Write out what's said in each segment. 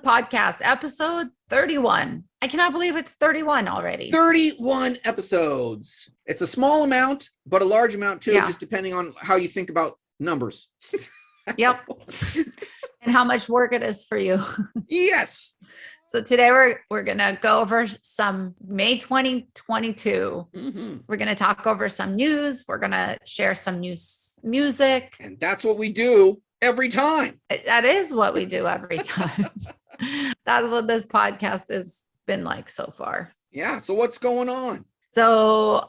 podcast, episode 31. I cannot believe it's 31 already. 31 episodes. It's a small amount, but a large amount too, just depending on how you think about numbers. Yep. And how much work it is for you. Yes. So today we're going to go over some May 2022. Mm-hmm. We're going to talk over some news. We're going to share some new music. And that's what we do every time. That is what we do every time. That's what this podcast has been like so far. Yeah. So what's going on? So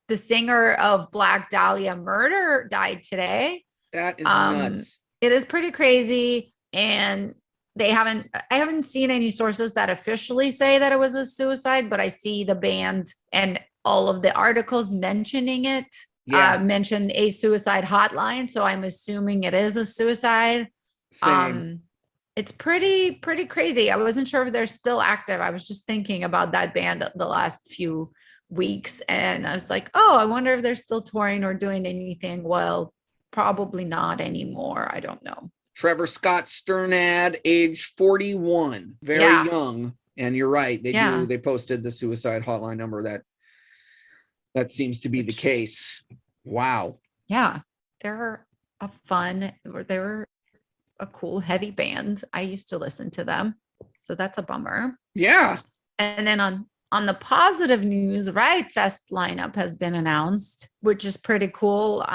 the singer of Black Dahlia Murder died today. That is nuts. It is pretty crazy. And I haven't seen any sources that officially say that it was a suicide, but I see the band and all of the articles mentioning it. Mentioned a suicide hotline. So I'm assuming it is a suicide. Same. It's pretty crazy. I wasn't sure if they're still active. I was just thinking about that band the last few weeks. And I was like, oh, I wonder if they're still touring or doing anything. Well, probably not anymore. I don't know. Trevor Strnad, age 41, very young. And you're right. They posted the suicide hotline number. That seems to be the case. Wow. Yeah. They're they were a cool, heavy band. I used to listen to them. So that's a bummer. Yeah. And then on the positive news, RIOT FEST lineup has been announced, which is pretty cool.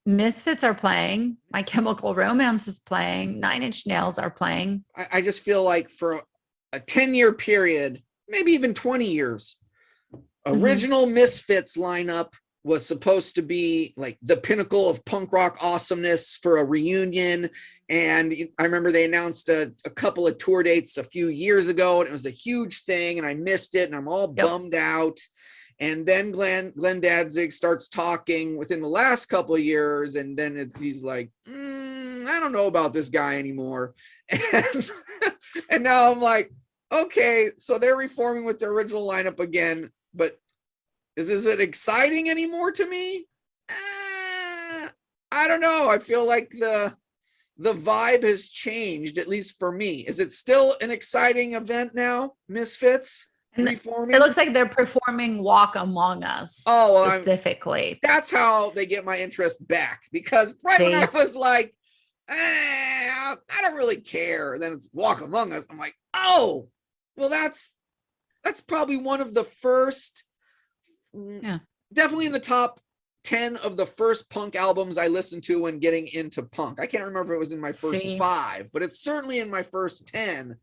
Misfits are playing. My Chemical Romance is playing. 9 Inch Nails are playing. I just feel like for a 10-year period, maybe even 20 years, original Misfits lineup was supposed to be like the pinnacle of punk rock awesomeness for a reunion. And I remember they announced a couple of tour dates a few years ago, and it was a huge thing, and I missed it, and I'm all bummed out. And then Glenn Danzig starts talking within the last couple of years, and then he's like, I don't know about this guy anymore. And now I'm like, okay, so they're reforming with the original lineup again, but is it exciting anymore to me? I don't know. I feel like the vibe has changed, at least for me. Is it still an exciting event now, Misfits reforming? It looks like they're performing Walk Among Us specifically. That's how they get my interest back, because when I was like, I don't really care, then it's Walk Among Us. I'm like, oh, well, that's probably one of the first, definitely in the top 10 of the first punk albums I listened to when getting into punk. I can't remember if it was in my first 5, but it's certainly in my first 10.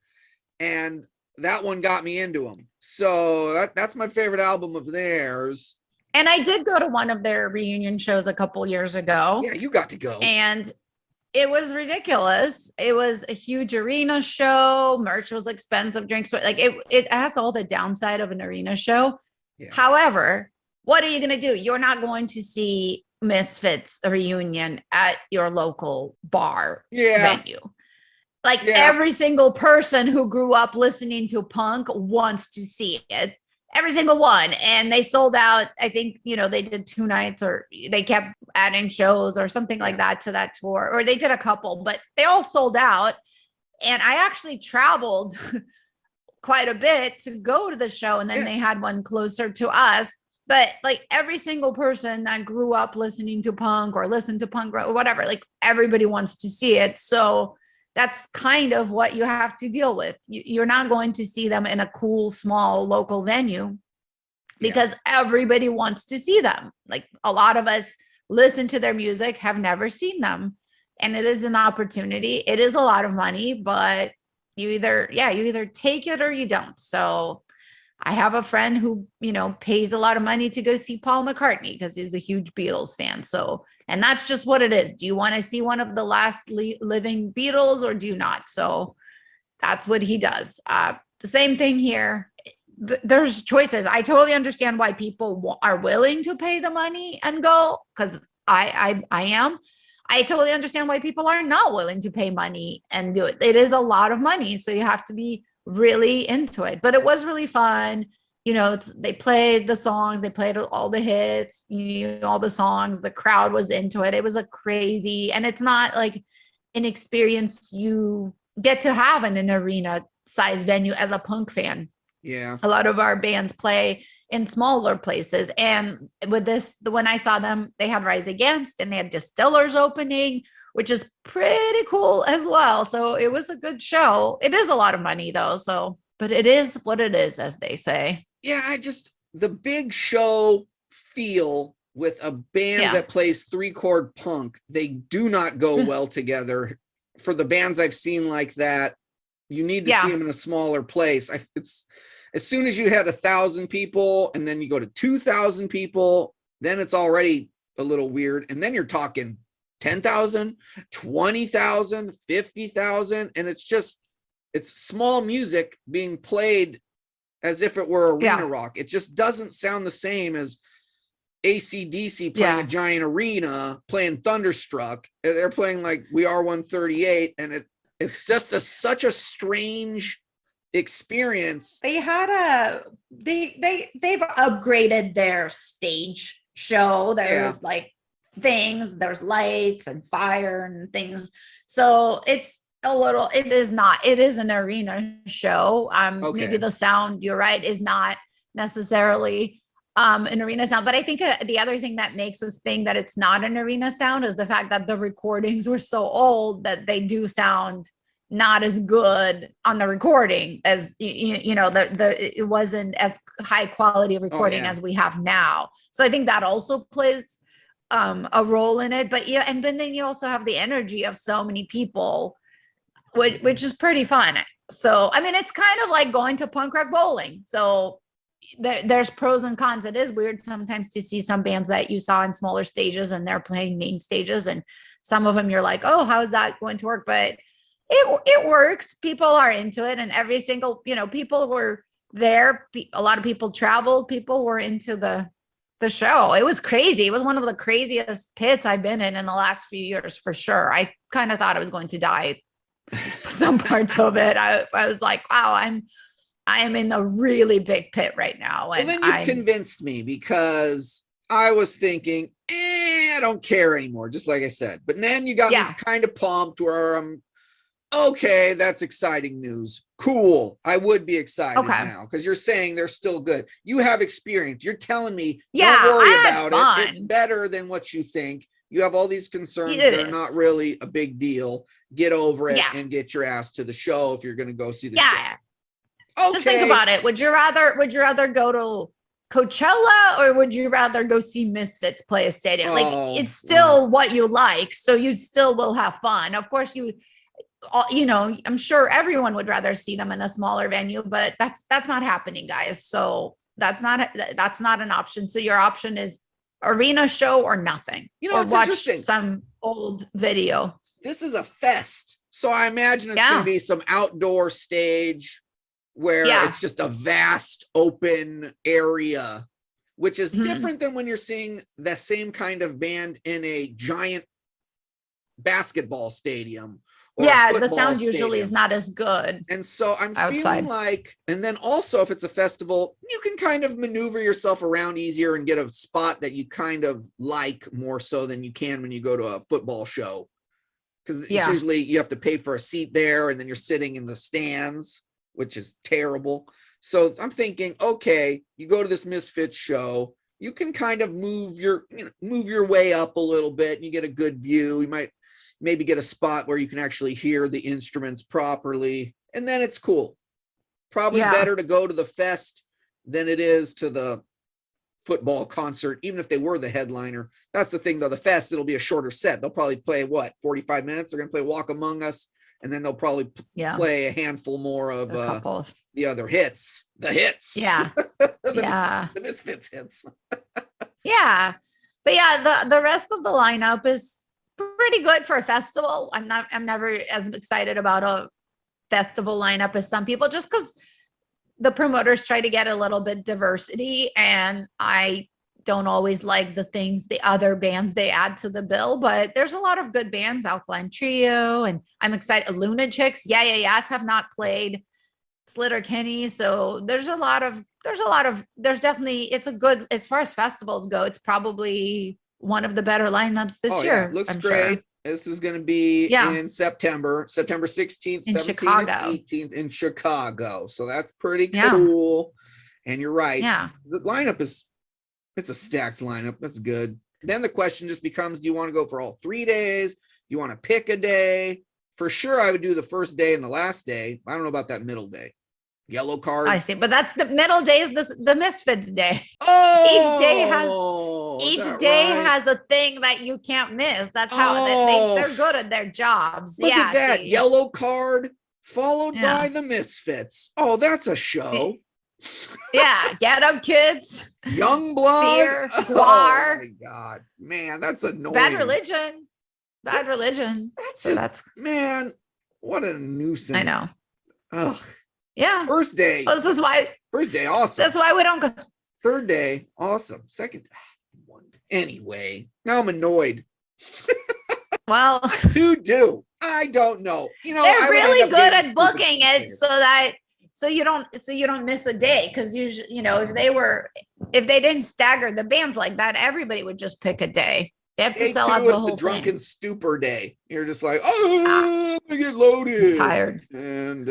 And that one got me into them. So that's my favorite album of theirs. And I did go to one of their reunion shows a couple years ago. Yeah, you got to go. And it was ridiculous. It was a huge arena show. Merch was expensive. Drinks, like it has all the downside of an arena show. Yeah. However, what are you going to do? You're not going to see Misfits reunion at your local bar venue. Like every single person who grew up listening to punk wants to see it. Every single one. And they sold out. I think, they did 2 nights, or they kept adding shows or something like that to that tour, or they did a couple, but they all sold out. And I actually traveled quite a bit to go to the show. And then they had one closer to us. But like every single person that grew up listening to punk or listened to punk or whatever, like everybody wants to see it. So that's kind of what you have to deal with. You're not going to see them in a cool, small local venue because everybody wants to see them. Like a lot of us listen to their music, have never seen them. And it is an opportunity. It is a lot of money, but you either take it or you don't. So I have a friend who, pays a lot of money to go see Paul McCartney because he's a huge Beatles fan. So, and that's just what it is. Do you want to see one of the last living Beatles or do you not? So that's what he does. The same thing here. There's choices. I totally understand why people are willing to pay the money and go, because I am. I totally understand why people are not willing to pay money and do it. It is a lot of money. So you have to be really into it, but it was really fun. They played the songs, they played all the hits, all the songs, the crowd was into it. It was a crazy, and it's not like an experience you get to have an arena size venue as a punk fan. Yeah. A lot of our bands play in smaller places. And with this, when I saw them, they had Rise Against and they had Distillers opening, which is pretty cool as well. So it was a good show. It is a lot of money though. So, but it is what it is, as they say. Yeah. The big show feel with a band that plays 3-chord punk, they do not go well together. For the bands I've seen like that, you need to see them in a smaller place. It's as soon as you had 1,000 people and then you go to 2,000 people, then it's already a little weird. And then you're talking 10,000, 20,000, 50,000. And it's small music being played as if it were arena rock. It just doesn't sound the same as AC/DC playing a giant arena, playing Thunderstruck. They're playing like We Are 138. And it's just such a strange experience. They've upgraded their stage show. There's like things, there's lights and fire and things. So it is an arena show. Maybe the sound, you're right, is not necessarily an arena sound, but I think the other thing that makes us think that it's not an arena sound is the fact that the recordings were so old that they do sound not as good on the recording as it wasn't as high quality of recording as we have now. So I think that also plays a role in it. But and then you also have the energy of so many people, which is pretty fun. So I mean, it's kind of like going to punk rock bowling. So there's pros and cons. It is weird sometimes to see some bands that you saw in smaller stages and they're playing main stages, and some of them you're like, oh, how is that going to work? But it works. People are into it, and every single, people were there. A lot of people traveled. People were into the show. It was crazy. It was one of the craziest pits I've been in the last few years, for sure. I kind of thought I was going to die some parts of it. I was like, wow, I am in a really big pit right now. And well, then you've convinced me, because I was thinking, I don't care anymore, just like I said. But then you got me kind of pumped where I'm, okay, that's exciting news. Cool. I would be excited now, because you're saying they're still good. You have experience. You're telling me, don't worry about it. It's better than what you think. You have all these concerns. They're not really a big deal. Get over it and get your ass to the show if you're going to go see the show. Okay. Just think about it. Would you rather go to Coachella, or would you rather go see Misfits play a stadium? It's still what you like, so you still will have fun. Of course, I'm sure everyone would rather see them in a smaller venue, but that's not happening, guys. So that's not an option. So your option is arena show or nothing. Or watch some old video. This is a fest, so I imagine it's going to be some outdoor stage where it's just a vast open area, which is different than when you're seeing the same kind of band in a giant basketball stadium. The sound usually is not as good. And so I'm feeling like, and then also if it's a festival, you can kind of maneuver yourself around easier and get a spot that you kind of like more so than you can when you go to a football show. Because it's usually you have to pay for a seat there, and then you're sitting in the stands, which is terrible. So I'm thinking, okay, you go to this Misfits show, you can kind of move your way up a little bit, and you get a good view. You might maybe get a spot where you can actually hear the instruments properly, and then it's cool. Probably better to go to the fest than it is to the football concert, even if they were the headliner. That's the thing, though. The fest, it'll be a shorter set. They'll probably play 45 minutes. They're going to play Walk Among Us, and then they'll probably play a handful more of the other hits. The hits. The Misfits hits. But the rest of the lineup is pretty good for a festival. I'm never as excited about a festival lineup as some people, just because the promoters try to get a little bit diversity, and I don't always like the other bands they add to the bill, but there's a lot of good bands. Alkaline Trio, and I'm excited. Lunatics, have not played. Slater Kinney. So there's definitely, it's a good, as far as festivals go, it's probably one of the better lineups this year. Looks great. Sure. This is going to be in September 16th, in 17th, Chicago. and 18th in Chicago. So that's pretty cool. And you're right. Yeah. The lineup it's a stacked lineup. That's good. Then the question just becomes, do you want to go for all 3 days? Do you want to pick a day? For sure, I would do the first day and the last day. I don't know about that middle day. Yellow card. I see, but that's the middle day is the Misfits day. Oh, each day has a thing that you can't miss. That's how they're good at their jobs. Look at that. See. Yellow card followed by the Misfits. Oh, that's a show. Yeah, get them, kids. Young blood. Fear, oh Guar. my God, man, that's annoying. Bad religion. That's man, what a nuisance. I know. Oh yeah. First day. Well, this is why. First day, awesome. That's why we don't go. Third day, awesome. Second, one. Anyway, now I'm annoyed. Well, to do. I don't know. You know, they're really good at booking it so you don't miss a day, because usually, you know, if they didn't stagger the bands like that, everybody would just pick a day. They have to day sell two out the is whole the drunken thing. stupor day. You're just like, oh, I'm gonna get loaded, I'm tired, and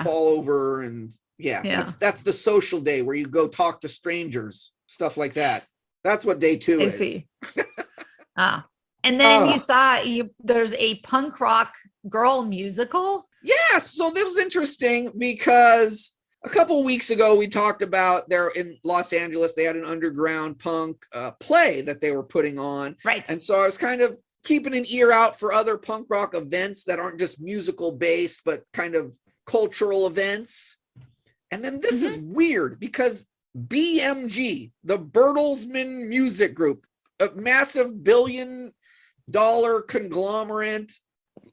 fall over, and that's the social day where you go talk to strangers, stuff like that. That's what day two is. See. And then there's a punk rock girl musical. Yes, so that was interesting because a couple of weeks ago we talked about there in Los Angeles, they had an underground punk play that they were putting on. Right. And so I was kind of keeping an ear out for other punk rock events that aren't just musical based, but kind of cultural events. And then this is weird because BMG, the Bertelsmann Music Group, a massive $1 billion conglomerate.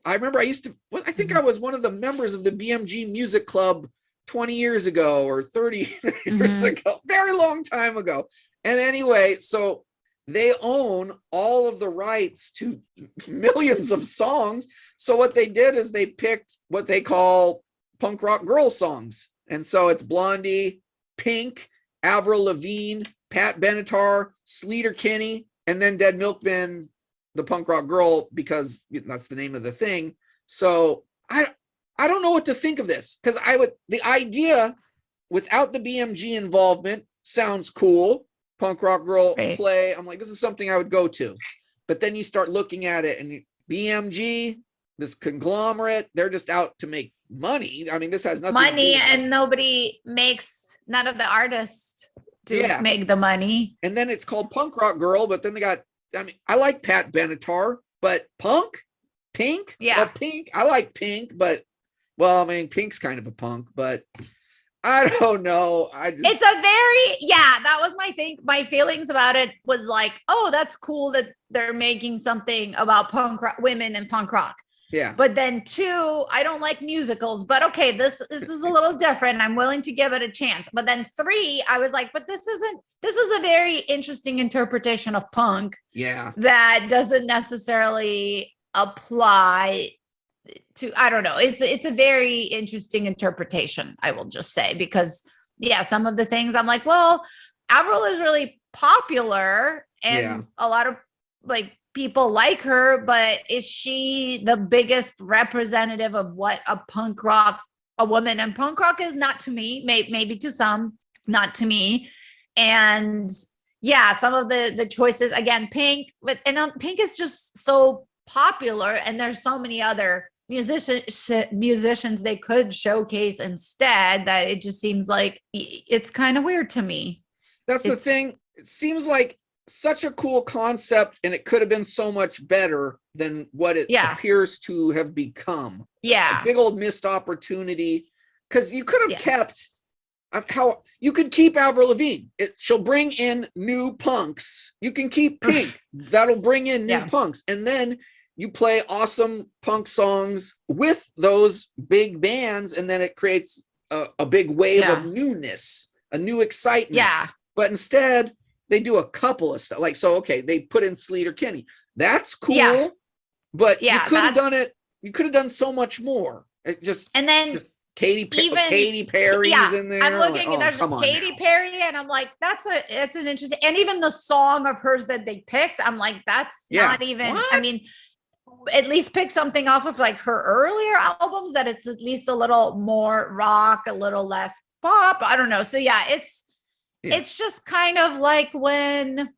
I remember I think I was one of the members of the BMG Music Club 20 years ago or 30 years ago, very long time ago. And anyway, so they own all of the rights to millions of songs. So what they did is they picked what they call punk rock girl songs. And so it's Blondie, Pink, Avril Lavigne, Pat Benatar, Sleater Kinney, and then Dead Milkman, the punk rock girl, because that's the name of the thing. So I don't know what to think of this, because the idea without the BMG involvement sounds cool. Punk rock girl play. I'm like, this is something I would go to. But then you start looking at it, and BMG, this conglomerate, they're just out to make money. I mean, this has nothing money, to do with and none of the artists to make the money. And then it's called Punk Rock Girl, but then they got, I mean, I like Pat Benatar, but Pink? Yeah. Well, Pink, I like Pink, but, well, I mean, Pink's kind of a punk, but I don't know. That was my thing. My feelings about it was like, oh, that's cool that they're making something about punk rock, women and punk rock. Yeah. But then 2, I don't like musicals, but okay, this is a little different. I'm willing to give it a chance. But then 3, I was like, but this is a very interesting interpretation of punk. Yeah. That doesn't necessarily apply to, I don't know. It's a very interesting interpretation, I will just say, because some of the things I'm like, well, Avril is really popular and a lot of people like her, but is she the biggest representative of what a woman in punk rock is? Not to me, maybe to some, not to me. And some of the choices, again, Pink, Pink is just so popular, and there's so many other musicians they could showcase instead, that it just seems like it's kind of weird to me. That's the thing. It seems like such a cool concept, and it could have been so much better than what it appears to have become. A big old missed opportunity, because you could have kept how you could keep Avril Lavigne. She'll bring in new punks. You can keep Pink. That'll bring in new punks, and then you play awesome punk songs with those big bands, and then it creates a big wave of newness, a new excitement. Yeah. But instead, they do a couple of stuff. They put in Sleater Kinney. That's cool. Yeah. But you could have done it. You could have done so much more. And then Katy Perry's in there. I'm looking, there's Katy Perry, and I'm like, it's an interesting, and even the song of hers that they picked, I'm like, that's not even, I mean, at least pick something off of like her earlier albums that it's at least a little more rock, a little less pop. I don't know. So yeah, it's just kind of like when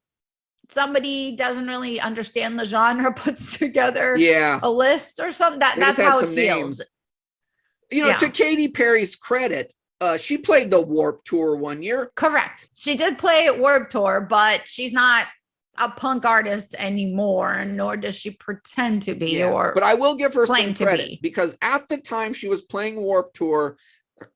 somebody doesn't really understand the genre puts together a list or something. That's how it feels. Names. To Katy Perry's credit, she played the Warped Tour one year. Correct. She did play Warped Tour, but she's not a punk artist anymore, nor does she pretend to be. But I will give her some credit because at the time she was playing Warped Tour,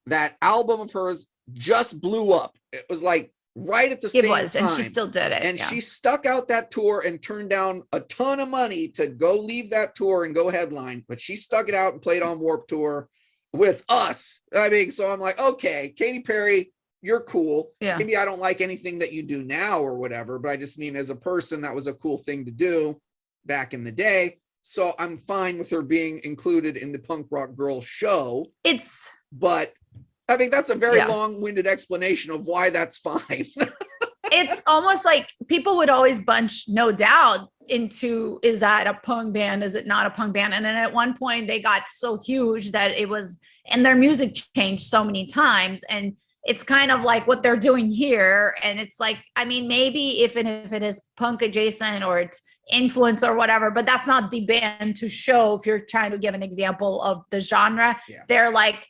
that album of hers just blew up. It was like right at the same time. And she still did it. And she stuck out that tour and turned down a ton of money to go leave that tour and go headline, but she stuck it out and played on Warped Tour with us. I mean, so I'm like, okay, Katy Perry, you're cool. Yeah. Maybe I don't like anything that you do now or whatever, but I just mean as a person, that was a cool thing to do back in the day. So I'm fine with her being included in the Punk Rock Girl show. But I mean, that's a very long-winded explanation of why that's fine. It's almost like people would always bunch No Doubt into, is that a punk band? Is it not a punk band? And then at one point they got so huge that it was, and their music changed so many times. And it's kind of like what they're doing here. And it's like, I mean, maybe if it is punk adjacent or it's influence or whatever, but that's not the band to show if you're trying to give an example of the genre. They're like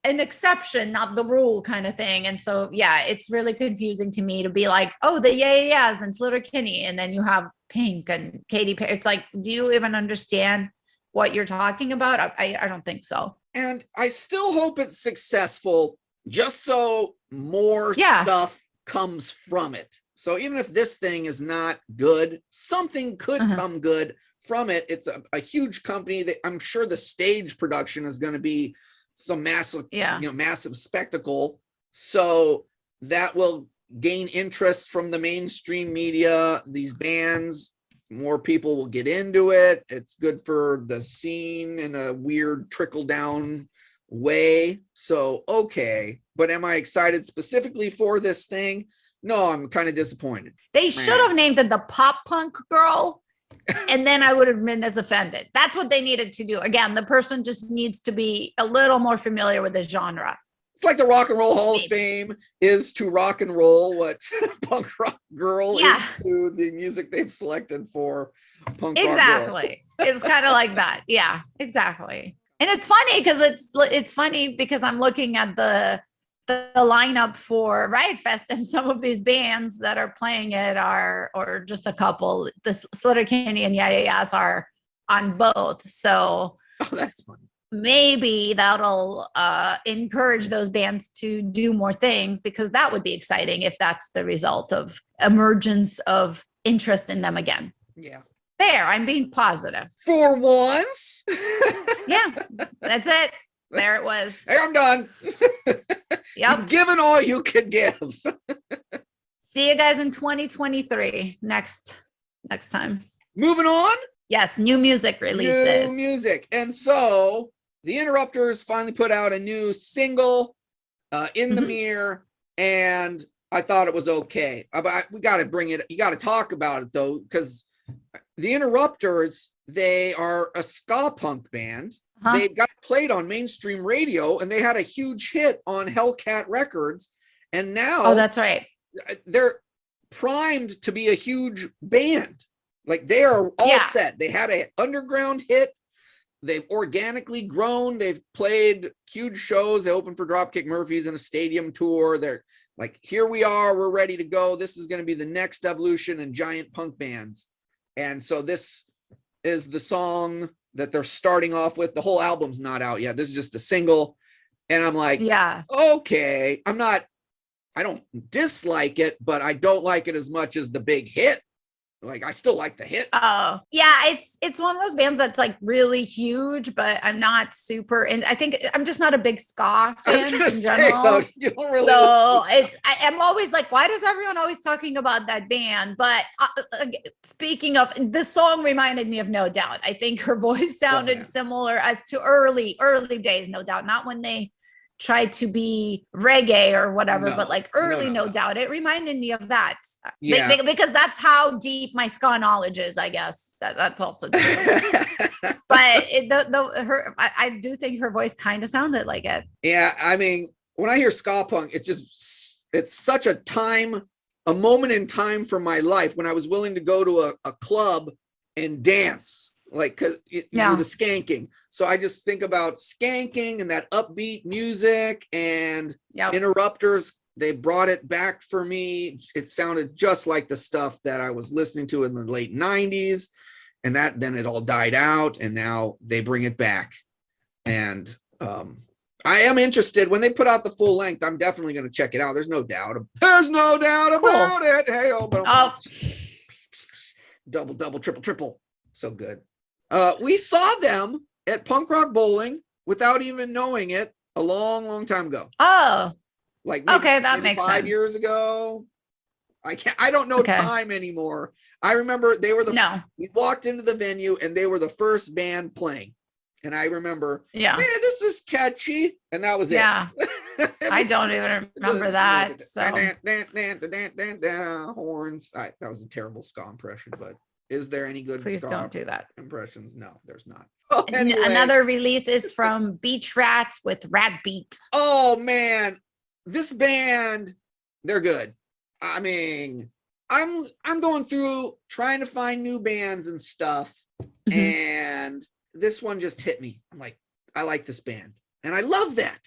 an exception, not the rule kind of thing. And so, it's really confusing to me to be like, oh, the Yeahs and Sleater-Kinney, and then you have Pink and Katy Perry. It's like, do you even understand what you're talking about? I don't think so. And I still hope it's successful, just so more stuff comes from it. So even if this thing is not good, something could come good from it. It's a huge company that I'm sure the stage production is going to be some massive, massive spectacle. So that will gain interest from the mainstream media, these bands, more people will get into it. It's good for the scene in a weird trickle down way. So, okay. But am I excited specifically for this thing? No, I'm kind of disappointed. They should have named it the Pop Punk Girl. And then I would have been as offended. That's what they needed to do. Again, the person just needs to be a little more familiar with the genre. It's like the Rock and Roll Hall of Fame is to rock and roll what Punk Rock Girl is to the music they've selected for Punk Rock Girl. It's kind of like that. Yeah, exactly. And it's funny because it's funny because I'm looking at the lineup for Riot Fest, and some of these bands that are playing it or just a couple, the Sleater-Kinney and Yeahs are on both. So that's funny. Maybe that'll encourage those bands to do more things, because that would be exciting if that's the result of emergence of interest in them again. Yeah. There, I'm being positive. For once. Yeah, that's it. There it was. Hey, I'm done. Yep. You've given all you could give. See you guys in 2023 next time. Moving on. Yes, new music releases. New music. And so the Interrupters finally put out a new single, In the Mirror, and I thought it was okay. We got to bring it. You got to talk about it though, because the Interrupters, they are a ska punk band. They got played on mainstream radio, and they had a huge hit on Hellcat Records. And now, that's right, they're primed to be a huge band. Like, they are all set. They had an underground hit. They've organically grown. They've played huge shows. They opened for Dropkick Murphys in a stadium tour. They're like, here we are. We're ready to go. This is going to be the next evolution in giant punk bands. And so this is the song that they're starting off with. The whole album's not out yet. This is just a single. And I'm like, okay, I don't dislike it, but I don't like it as much as the big hit. Like, I still like the hit. Oh, yeah. It's one of those bands that's like really huge, but I'm not super. And I think I'm just not a big ska fan in general. Though, you don't really I'm always like, why does everyone always talking about that band? But speaking of, the song reminded me of No Doubt. I think her voice sounded similar as to early days, No Doubt. Not when they try to be reggae or whatever, but like early, no doubt. It reminded me of that. Yeah. Because that's how deep my ska knowledge is, I guess. That's also true. But I do think her voice kind of sounded like it. Yeah, I mean, when I hear ska punk, it's such a moment in time for my life when I was willing to go to a club and dance, like, cause you do the skanking. So I just think about skanking and that upbeat music and Interrupters. They brought it back for me. It sounded just like the stuff that I was listening to in the late 90s. And then it all died out, and now they bring it back. And I am interested when they put out the full length. I'm definitely going to check it out. There's no doubt about it. Hey, double, triple. So good. We saw them at Punk Rock Bowling without even knowing it a long time ago. Oh, like maybe, that makes 5 sense. years ago. I don't know time anymore. I remember they were we walked into the venue and they were the first band playing. And I remember, man, this is catchy. And that was it. Yeah. I don't even remember that. So. Horns. That was a terrible ska impression, but is there any good Please don't do that. impressions? No, there's not. Oh, anyway. Another release is from Beach Rats with Rat Beat. Oh, man. This band, they're good. I mean, I'm going through trying to find new bands and stuff, and this one just hit me. I'm like, I like this band, and I love that.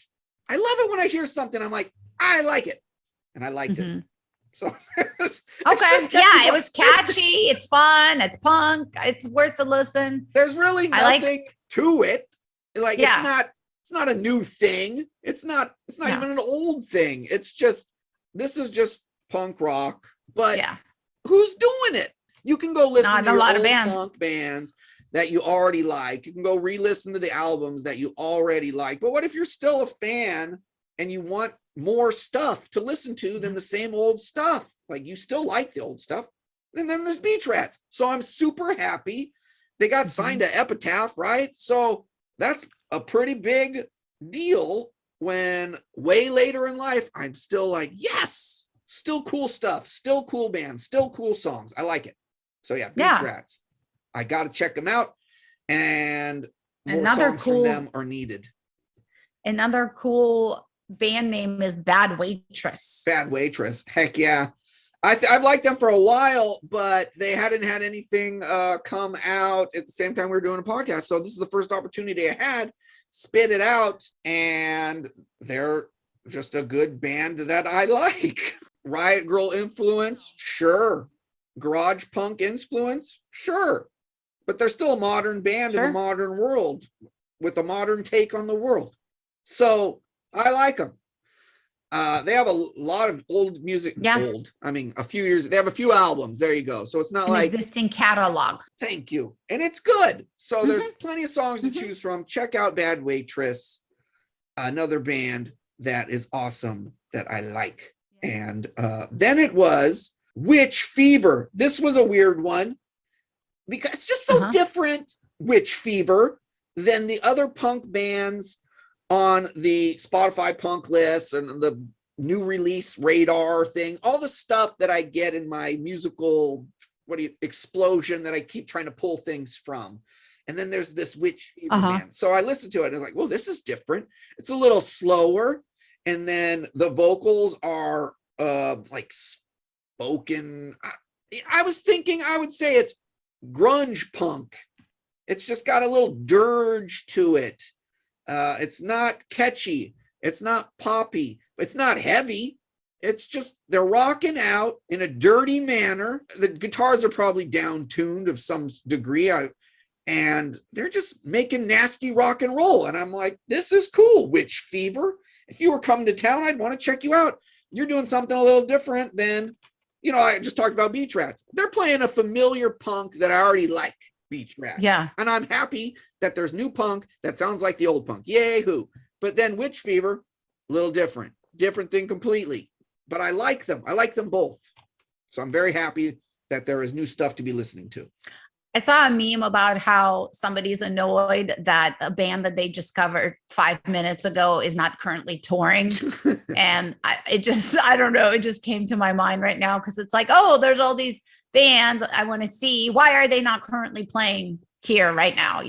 I love it when I hear something. I'm like, I like it, and I liked it. So it was catchy. It's fun. It's punk. It's worth the listen. There's really nothing to it. Like it's not a new thing. It's not even an old thing. It's just this is just punk rock, but who's doing it? You can go listen to a lot of punk bands that you already like. You can go re-listen to the albums that you already like. But what if you're still a fan and you want more stuff to listen to than the same old stuff? Like you still like the old stuff. And then there's Beach Rats. So I'm super happy they got signed to Epitaph, right? So that's a pretty big deal when way later in life, I'm still like, yes. Still cool stuff, still cool bands, still cool songs. I like it. So Beach Rats. I got to check them out, and more songs from them are needed. Another cool band name is Bad Waitress. Bad Waitress. Heck yeah. I've liked them for a while, but they hadn't had anything come out at the same time we were doing a podcast. So this is the first opportunity I had, spit it out, and they're just a good band that I like. Riot Grrrl influence, sure. Garage punk influence, sure. But they're still a modern band in a modern world with a modern take on the world. So I like them. They have a lot of old music. Old. I mean, a few years. They have a few albums. There you go. So it's not an like existing catalog. Thank you. And it's good. So there's plenty of songs to choose from. Check out Bad Waitress, another band that is awesome that I like. And then it was Witch Fever. This was a weird one because it's just so different, Witch Fever, than the other punk bands on the Spotify punk list and the new release radar thing, all the stuff that I get in my musical explosion that I keep trying to pull things from. And then there's this Witch Fever band. So I listened to it and I'm like, well, this is different. It's a little slower. And then the vocals are like spoken. I was thinking I would say it's grunge punk. It's just got a little dirge to it. It's not catchy. It's not poppy. It's not heavy. It's just they're rocking out in a dirty manner. The guitars are probably down-tuned of some degree. And they're just making nasty rock and roll. And I'm like, this is cool, Witch Fever. If you were coming to town, I'd want to check you out. You're doing something a little different than, I just talked about Beach Rats. They're playing a familiar punk that I already like, Beach Rats. Yeah. And I'm happy that there's new punk that sounds like the old punk. Yay, hoo. But then Witch Fever, a little different thing completely. But I like them. I like them both. So I'm very happy that there is new stuff to be listening to. I saw a meme about how somebody's annoyed that a band that they just covered 5 minutes ago is not currently touring. And I don't know, it just came to my mind right now because it's like, oh, there's all these bands I want to see. Why are they not currently playing here right now?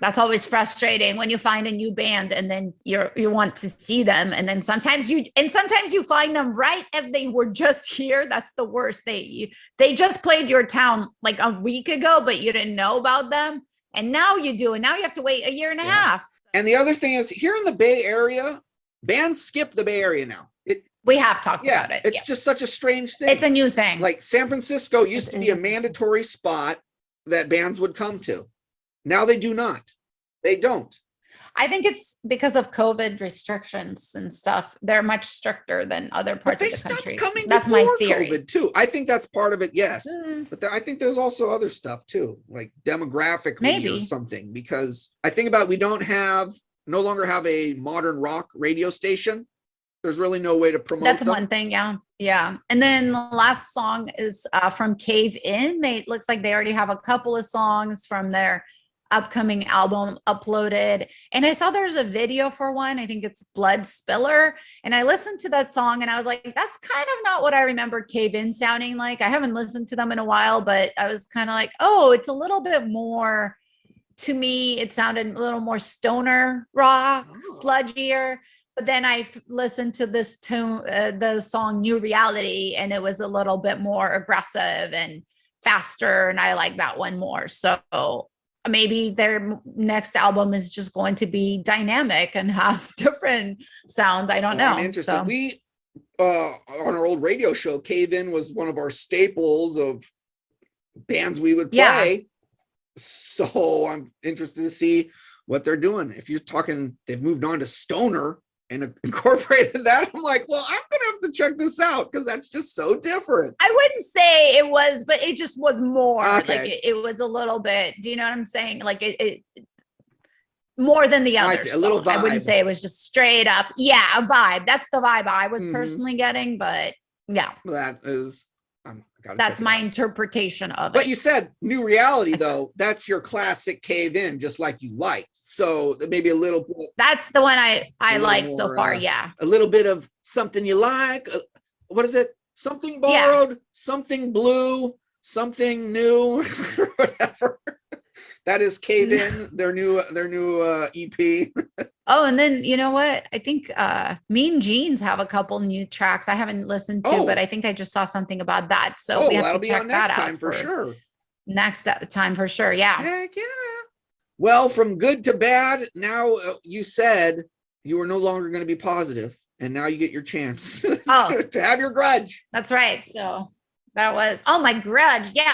That's always frustrating when you find a new band and then you want to see them. And then sometimes you find them right as they were just here. That's the worst. They just played your town like a week ago, but you didn't know about them. And now you do. And now you have to wait a year and a half. And the other thing is here in the Bay Area, bands skip the Bay Area now. We have talked about it. It's just such a strange thing. It's a new thing. Like San Francisco used to be a mandatory spot that bands would come to. Now they do not. They don't. I think it's because of COVID restrictions and stuff. They're much stricter than other parts of the country. Coming that's my theory. COVID too. I think that's part of it. Yes. But I think there's also other stuff too, like demographically or something, because I think about, we no longer have a modern rock radio station. There's really no way to promote That's them. one thing. Yeah. And then the last song is from Cave In. It looks like they already have a couple of songs from their upcoming album uploaded. And I saw there's a video for one. I think it's Blood Spiller. And I listened to that song and I was like, that's kind of not what I remember Cave In sounding like. I haven't listened to them in a while, but I was kind of like, oh, it's a little bit more, to me, it sounded a little more stoner rock, sludgier. But then I listened to this tune, the song New Reality, and it was a little bit more aggressive and faster. And I like that one more. So maybe their next album is just going to be dynamic and have different sounds. I don't know. I'm interested. So. We, on our old radio show, Cave In was one of our staples of bands we would play. Yeah. So I'm interested to see what they're doing. If you're talking, they've moved on to stoner and incorporated that, I'm like, well, I'm gonna have to check this out because that's just so different. I wouldn't say it was, but it just was more like it was a little bit. Do you know what I'm saying? Like it more than the others. A little vibe. I wouldn't say it was just straight up. Yeah, a vibe. That's the vibe I was personally getting, but yeah, that is. That's my interpretation of it. But you said New Reality, though. That's your classic Cave In, just like you liked. So maybe a little bit. That's the one I like so far. Yeah. A little bit of something you like. What is it? Something borrowed, something blue, something new, whatever. That is Cave In, their new EP. Oh, and then you know what? I think Mean Jeans have a couple new tracks I haven't listened to, but I think I just saw something about that. So we have to check that out for sure. Next time for sure. Yeah. Heck yeah. Well, from good to bad, now you said you were no longer going to be positive, and now you get your chance to have your grudge. That's right. So that was my grudge. Yeah,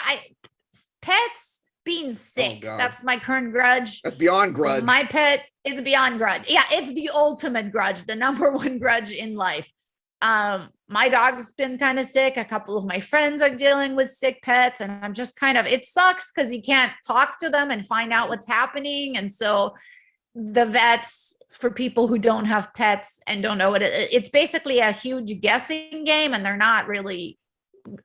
pets. Being sick. That's my current grudge. That's beyond grudge. My pet is beyond grudge. Yeah, it's the ultimate grudge, the number one grudge in life. My dog's been kind of sick. A couple of my friends are dealing with sick pets, and I'm just it sucks because you can't talk to them and find out what's happening. And so the vets, for people who don't have pets and don't know it's basically a huge guessing game, and they're not really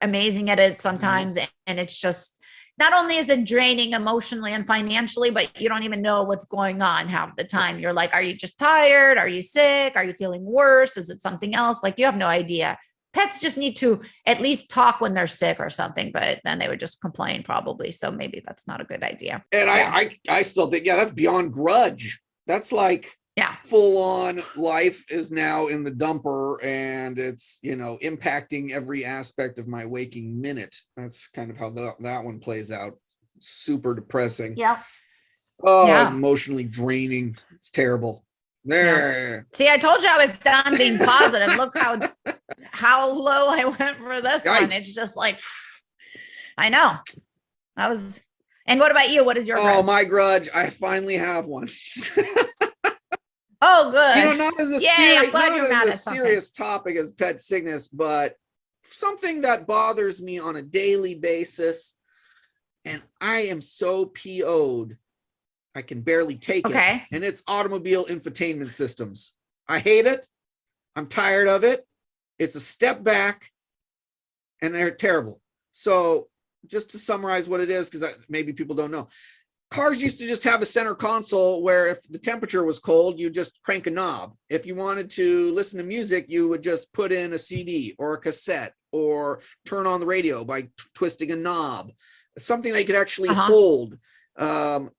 amazing at it sometimes. And it's just, not only is it draining emotionally and financially, but you don't even know what's going on half the time. You're like, are you just tired? Are you sick? Are you feeling worse? Is it something else? Like, you have no idea. Pets just need to at least talk when they're sick or something, but then they would just complain probably. So maybe that's not a good idea. And I still think, that's beyond grudge. That's like, full on life is now in the dumper, and it's, impacting every aspect of my waking minute. That's kind of how that one plays out. Super depressing. Yeah. Emotionally draining. It's terrible. There. Yeah. See, I told you I was done being positive. Look how low I went for this one. It's just like, I know. And what about you? What is your grudge? My grudge. I finally have one. Oh, good. Not as a serious topic as pet sickness, but something that bothers me on a daily basis. And I am so PO'd, I can barely take it. And it's automobile infotainment systems. I hate it. I'm tired of it. It's a step back, and they're terrible. So just to summarize what it is, because maybe people don't know. Cars used to just have a center console where if the temperature was cold, you just crank a knob. If you wanted to listen to music, you would just put in a CD or a cassette or turn on the radio by twisting a knob, something they could actually hold. All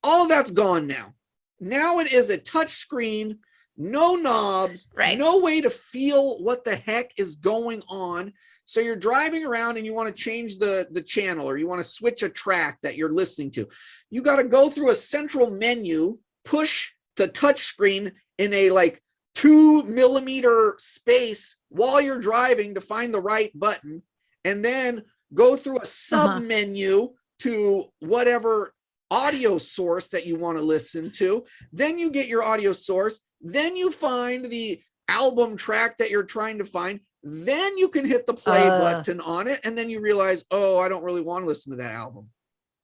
of that's gone now. Now it is a touch screen, no knobs, no way to feel what the heck is going on. So you're driving around and you want to change the channel, or you want to switch a track that you're listening to. You got to go through a central menu, push the touch screen in a like 2 millimeter space while you're driving to find the right button, and then go through a sub menu to whatever audio source that you want to listen to. Then you get your audio source. Then you find the album track that you're trying to find. Then you can hit the play button on it, and then you realize, oh, I don't really want to listen to that album.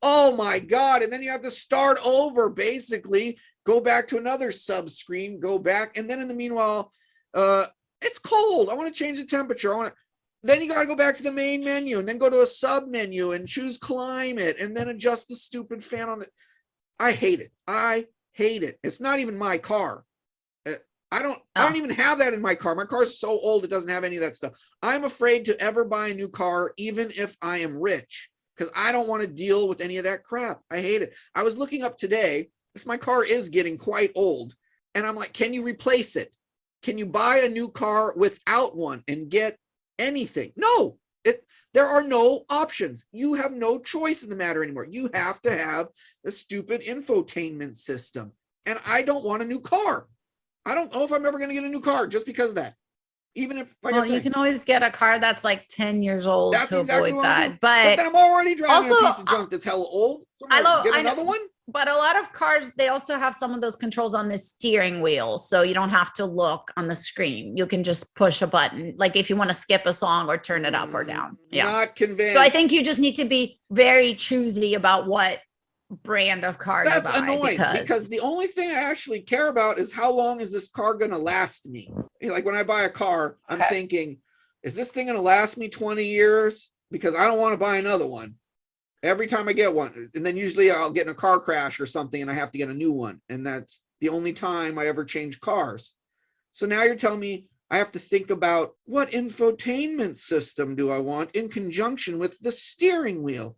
Oh my God. And then you have to start over, basically, go back to another sub screen, go back. And then in the meanwhile, it's cold. I want to change the temperature. Then you got to go back to the main menu and then go to a sub menu and choose climate and then adjust the stupid fan on the. I hate it. I hate it. It's not even my car. I don't even have that in my car. My car is so old, it doesn't have any of that stuff. I'm afraid to ever buy a new car, even if I am rich, because I don't want to deal with any of that crap. I hate it. I was looking up today, because my car is getting quite old, and I'm like, can you replace it? Can you buy a new car without one and get anything? No, there are no options. You have no choice in the matter anymore. You have to have the stupid infotainment system, and I don't want a new car. I don't know if I'm ever going to get a new car just because of that. Even if, like I said, you can always get a car that's like 10 years old to exactly avoid that. But then I'm already driving a piece of junk that's hella old. So get another one. But a lot of cars, they also have some of those controls on the steering wheel. So you don't have to look on the screen. You can just push a button. Like if you want to skip a song or turn it up or down. Yeah. Not convinced. So I think you just need to be very choosy about what brand of car that's annoying, because the only thing I actually care about is how long is this car going to last me. Like when I buy a car, I'm thinking, is this thing going to last me 20 years? Because I don't want to buy another one every time I get one. And then usually I'll get in a car crash or something and I have to get a new one. And that's the only time I ever change cars. So now you're telling me I have to think about what infotainment system do I want in conjunction with the steering wheel.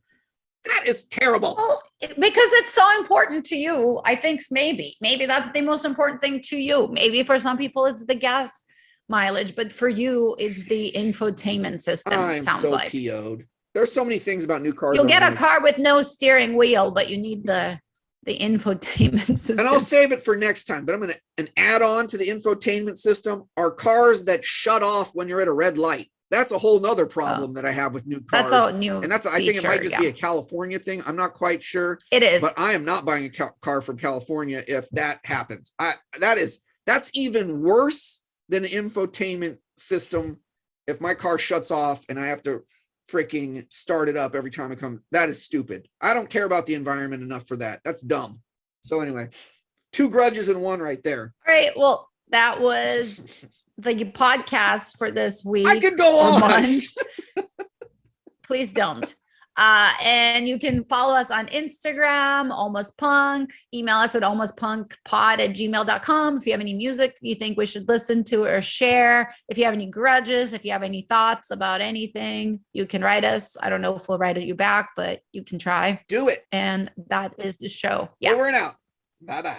That is terrible. Well, because it's so important to you. I think maybe that's the most important thing to you. Maybe for some people it's the gas mileage, but for you it's the infotainment system. I'm sounds so like PO'd. There's so many things about new cars. You'll get a car with no steering wheel, but you need the infotainment system. And I'll save it for next time. But I'm going to an add-on to the infotainment system are cars that shut off when you're at a red light. That's a whole nother problem that I have with new cars. That's a new and I think it might just be a California thing. I'm not quite sure. It is. But I am not buying a car from California if that happens. That's even worse than an infotainment system. If my car shuts off and I have to freaking start it up every time I come, that is stupid. I don't care about the environment enough for that. That's dumb. So anyway, 2 grudges in one right there. All right. Well, that was the podcast for this week. I could go on. Please don't. And you can follow us on Instagram, Almost Punk. Email us at almostpunkpod@gmail.com. If you have any music you think we should listen to or share, if you have any grudges, if you have any thoughts about anything, you can write us. I don't know if we'll write you back, but you can try. Do it. And that is the show. Yeah. Over and out. Bye-bye.